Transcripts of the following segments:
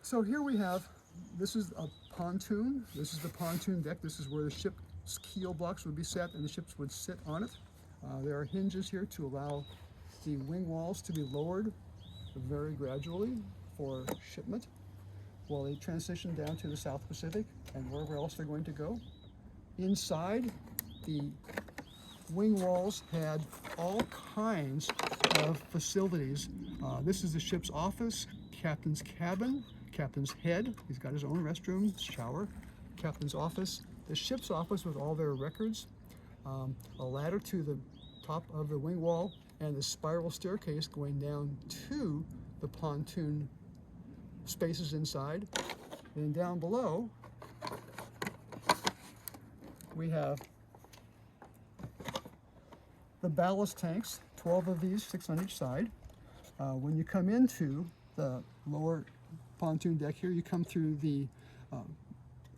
So here we have, this is a pontoon. This is the pontoon deck. This is where the ship's keel blocks would be set and the ships would sit on it. There are hinges here to allow the wing walls to be lowered very gradually for shipment while they transition down to the South Pacific and wherever else they're going to go. Inside, the wing walls had all kinds of facilities. This is the ship's office, captain's cabin, captain's head. He's got his own restroom, shower, captain's office, the ship's office with all their records, a ladder to the top of the wing wall, and the spiral staircase going down to the pontoon spaces inside. And down below, we have the ballast tanks, 12 of these, 6 on each side. When you come into the lower pontoon deck here, you come through the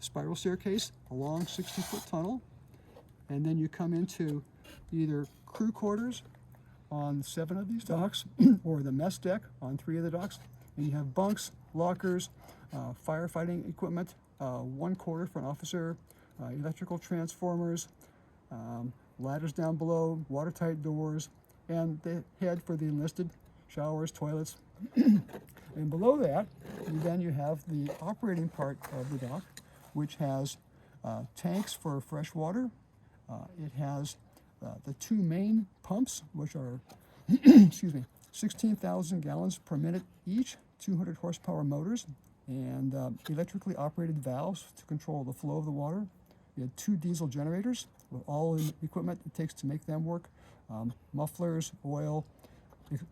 spiral staircase, a long 60-foot tunnel, and then you come into either crew quarters on 7 of these docks or the mess deck on 3 of the docks, and you have bunks, lockers, firefighting equipment, 1 quarter for an officer, electrical transformers, ladders down below, watertight doors, and the head for the enlisted, showers, toilets. And below that, then you have the operating part of the dock, which has tanks for fresh water. It has the 2 main pumps, which are, excuse me, 16,000 gallons per minute each, 200 horsepower motors, and electrically operated valves to control the flow of the water. You had 2 diesel generators with all the equipment it takes to make them work, mufflers, oil,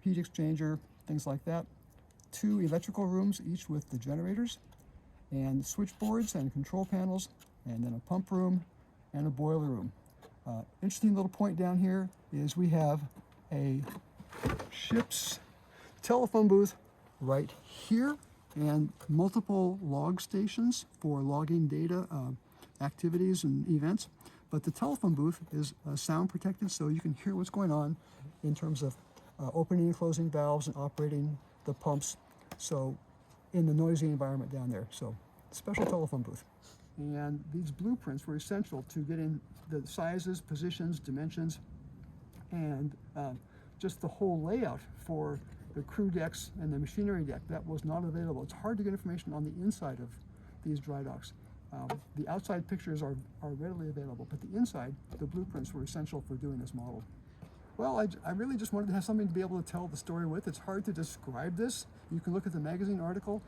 heat exchanger, things like that. 2 electrical rooms, each with the generators, and switchboards and control panels, and then a pump room and a boiler room. Interesting little point down here is we have a ship's telephone booth right here and multiple log stations for logging data, activities and events. But the telephone booth is sound protected, so you can hear what's going on in terms of opening and closing valves and operating the pumps, so in the noisy environment down there. So special telephone booth. And these blueprints were essential to getting the sizes, positions, dimensions, and just the whole layout for the crew decks and the machinery deck. That was not available. It's hard to get information on the inside of these dry docks. The outside pictures are readily available, but the inside, the blueprints were essential for doing this model. Well, I really just wanted to have something to be able to tell the story with. It's hard to describe this. You can look at the magazine article.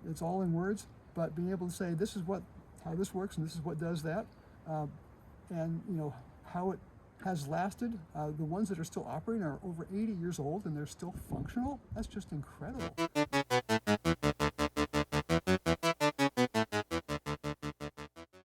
It's all in words, but being able to say this is how this works and this is what does that, and you know how it has lasted. The ones that are still operating are over 80 years old and they're still functional. That's just incredible.